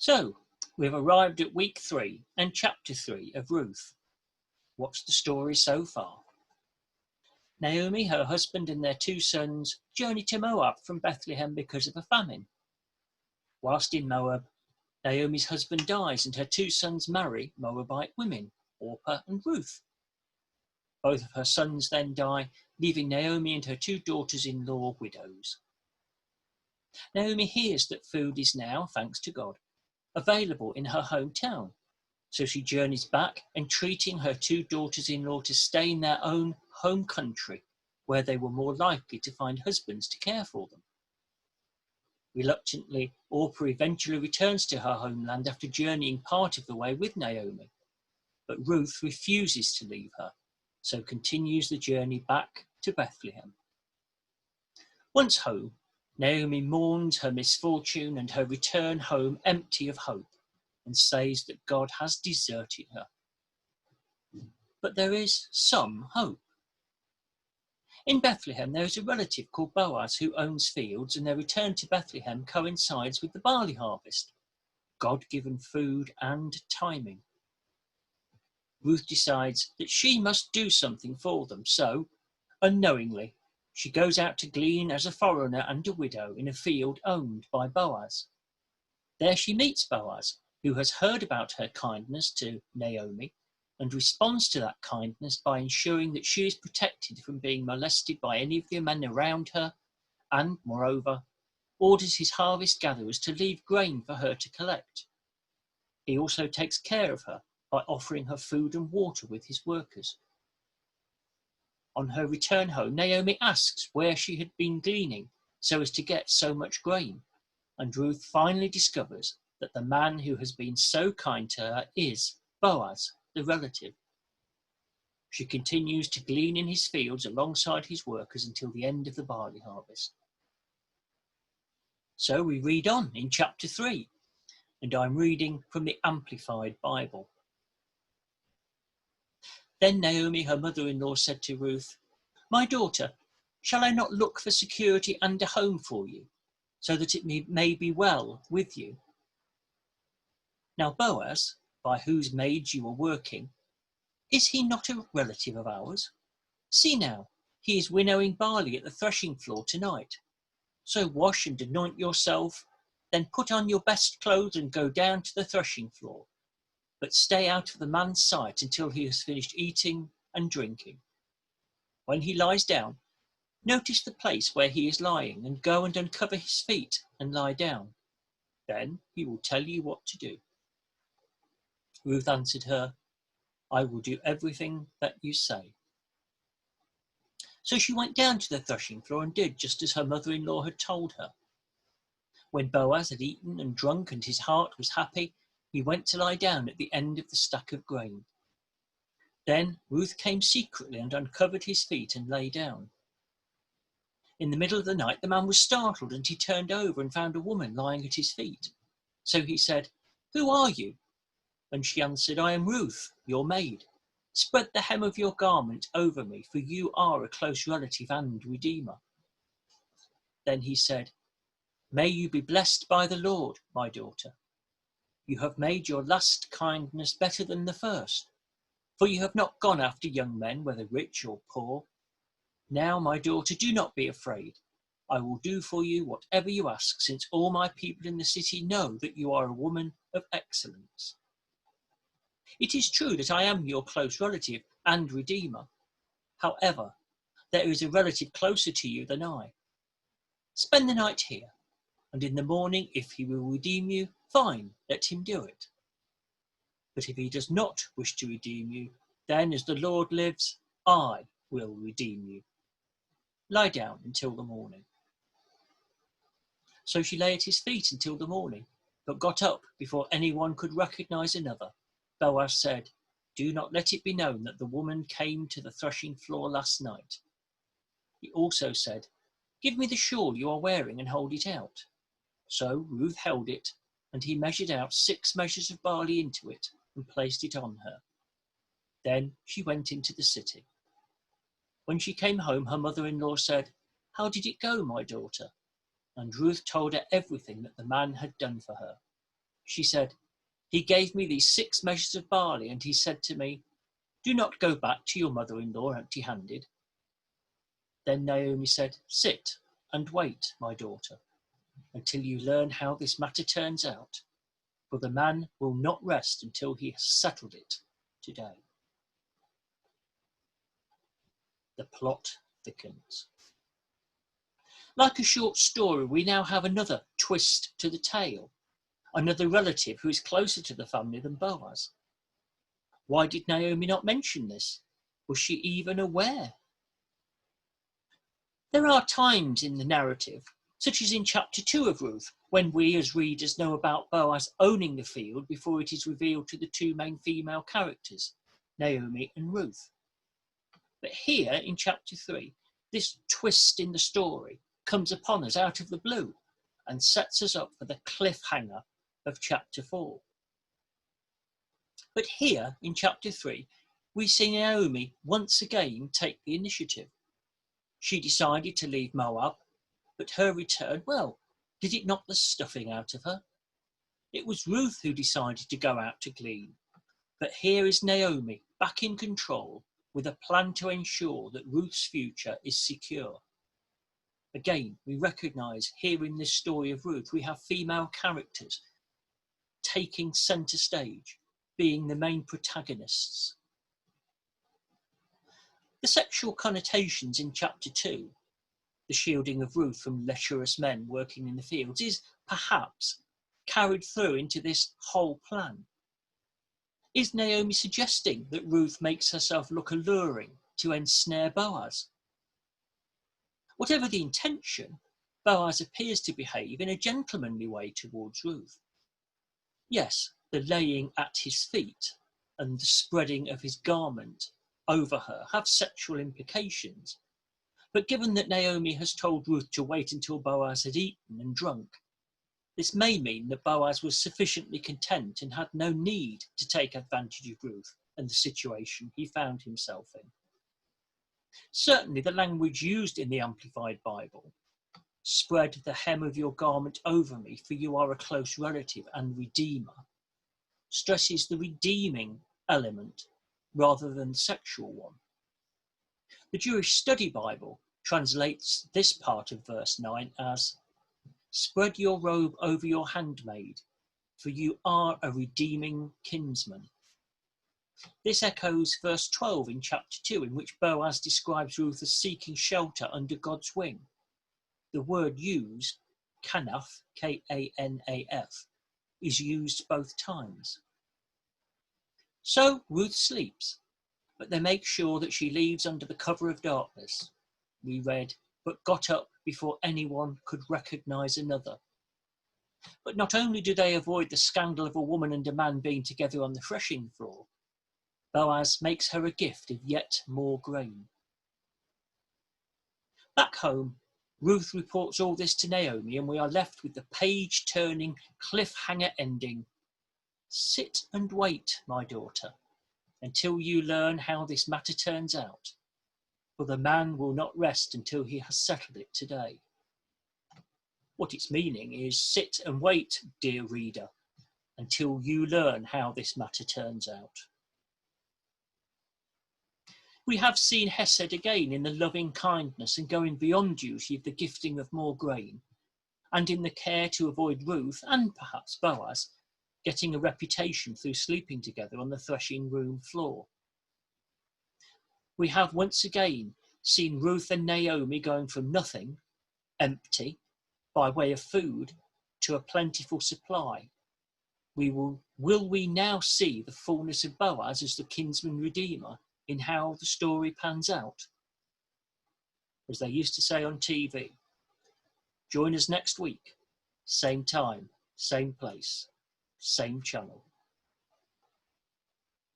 So, we've arrived at week 3 and chapter 3 of Ruth. What's the story so far? Naomi, her husband and their 2 sons journey to Moab from Bethlehem because of a famine. Whilst in Moab, Naomi's husband dies and her 2 sons marry Moabite women, Orpah and Ruth. Both of her sons then die, leaving Naomi and her 2 daughters-in-law widows. Naomi hears that food is now, thanks to God, available in her hometown, so she journeys back, entreating her 2 daughters-in-law to stay in their own home country, where they were more likely to find husbands to care for them. Reluctantly, Orpah eventually returns to her homeland after journeying part of the way with Naomi, but Ruth refuses to leave her, so continues the journey back to Bethlehem. Once home, Naomi mourns her misfortune and her return home empty of hope, and says that God has deserted her. But there is some hope. In Bethlehem, there is a relative called Boaz who owns fields, and their return to Bethlehem coincides with the barley harvest, God-given food and timing. Ruth decides that she must do something for them, so, unknowingly, she goes out to glean as a foreigner and a widow in a field owned by Boaz. There she meets Boaz, who has heard about her kindness to Naomi and responds to that kindness by ensuring that she is protected from being molested by any of the men around her and, moreover, orders his harvest gatherers to leave grain for her to collect. He also takes care of her by offering her food and water with his workers. On her return home, Naomi asks where she had been gleaning so as to get so much grain, and Ruth finally discovers that the man who has been so kind to her is Boaz, the relative. She continues to glean in his fields alongside his workers until the end of the barley harvest. So we read on in chapter 3, and I'm reading from the Amplified Bible. Then Naomi, her mother-in-law, said to Ruth, "My daughter, shall I not look for security and a home for you, so that it may be well with you? Now Boaz, by whose maids you are working, is he not a relative of ours? See now, he is winnowing barley at the threshing floor tonight. So wash and anoint yourself, then put on your best clothes and go down to the threshing floor. But stay out of the man's sight until he has finished eating and drinking. When he lies down, notice the place where he is lying and go and uncover his feet and lie down. Then he will tell you what to do." Ruth answered her, "I will do everything that you say." So she went down to the threshing floor and did just as her mother-in-law had told her. When Boaz had eaten and drunk and his heart was happy, he went to lie down at the end of the stack of grain. Then Ruth came secretly and uncovered his feet and lay down. In the middle of the night, the man was startled, and he turned over and found a woman lying at his feet. So he said, "Who are you?" And she answered, "I am Ruth, your maid. Spread the hem of your garment over me, for you are a close relative and redeemer." Then he said, "May you be blessed by the Lord, my daughter. You have made your last kindness better than the first, for you have not gone after young men, whether rich or poor. Now, my daughter, do not be afraid. I will do for you whatever you ask, since all my people in the city know that you are a woman of excellence. It is true that I am your close relative and redeemer. However, there is a relative closer to you than I. Spend the night here, and in the morning, if he will redeem you, fine, let him do it. But if he does not wish to redeem you, then, as the Lord lives, I will redeem you. Lie down until the morning." So she lay at his feet until the morning, but got up before anyone could recognize another. Boaz said, "Do not let it be known that the woman came to the threshing floor last night." He also said, "Give me the shawl you are wearing and hold it out." So Ruth held it, and he measured out 6 measures of barley into it and placed it on her. Then she went into the city. When she came home, her mother-in-law said, "How did it go, my daughter?" And Ruth told her everything that the man had done for her. she said, "He gave me these 6 measures of barley, and he said to me, 'Do not go back to your mother-in-law empty-handed.'" Then Naomi said, "Sit and wait, my daughter, until you learn how this matter turns out, for the man will not rest until he has settled it today." The plot thickens. Like a short story, we now have another twist to the tale, another relative who is closer to the family than Boaz. Why did Naomi not mention this? Was she even aware? There are times in the narrative, such as in chapter 2 of Ruth, when we as readers know about Boaz owning the field before it is revealed to the 2 main female characters, Naomi and Ruth. But here in chapter 3, this twist in the story comes upon us out of the blue and sets us up for the cliffhanger of chapter 4. But here in chapter 3, we see Naomi once again take the initiative. She decided to leave Moab, but her return, well, did it knock the stuffing out of her? It was Ruth who decided to go out to glean. But here is Naomi back in control with a plan to ensure that Ruth's future is secure. Again, we recognise here in this story of Ruth, we have female characters taking centre stage, being the main protagonists. The sexual connotations in chapter 2, the shielding of Ruth from lecherous men working in the fields, is perhaps carried through into this whole plan. Is Naomi suggesting that Ruth makes herself look alluring to ensnare Boaz? Whatever the intention, Boaz appears to behave in a gentlemanly way towards Ruth. Yes, the laying at his feet and the spreading of his garment over her have sexual implications. But given that Naomi has told Ruth to wait until Boaz had eaten and drunk, this may mean that Boaz was sufficiently content and had no need to take advantage of Ruth and the situation he found himself in. Certainly the language used in the Amplified Bible, "Spread the hem of your garment over me, for you are a close relative and redeemer," stresses the redeeming element rather than the sexual one. The Jewish Study Bible translates this part of verse 9 as, "Spread your robe over your handmaid, for you are a redeeming kinsman." This echoes verse 12 in chapter 2, in which Boaz describes Ruth as seeking shelter under God's wing. The word used, kanaf, K-A-N-A-F, is used both times. So Ruth sleeps, but they make sure that she leaves under the cover of darkness. We read, "But got up before anyone could recognise another." But not only do they avoid the scandal of a woman and a man being together on the threshing floor, Boaz makes her a gift of yet more grain. Back home, Ruth reports all this to Naomi, and we are left with the page-turning cliffhanger ending. "Sit and wait, my daughter, until you learn how this matter turns out, for the man will not rest until he has settled it today." What its meaning is, sit and wait, dear reader, until you learn how this matter turns out. We have seen Hesed again in the loving kindness and going beyond duty of the gifting of more grain, and in the care to avoid Ruth, and perhaps Boaz, getting a reputation through sleeping together on the threshing room floor. We have once again seen Ruth and Naomi going from nothing, empty, by way of food, to a plentiful supply. Will we now see the fullness of Boaz as the kinsman redeemer in how the story pans out? As they used to say on TV, join us next week, same time, same place, same channel.